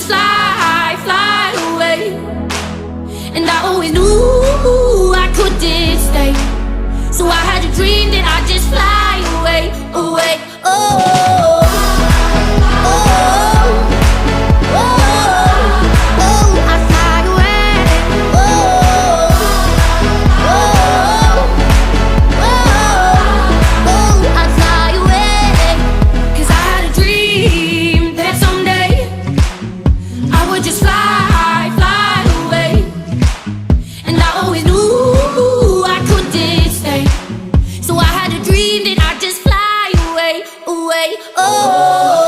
just fly, fly away. And I always knew I couldn't stay, so I had a dream that I'd just fly away, away. Oh, oh, oh, oh, I fly away. Oh, oh, oh, oh, I fly away. 'Cause I had a dream that someday I would just fly, fly away. And I always knew I couldn't stay, so I had a dream that I'd just fly away, away. Oh.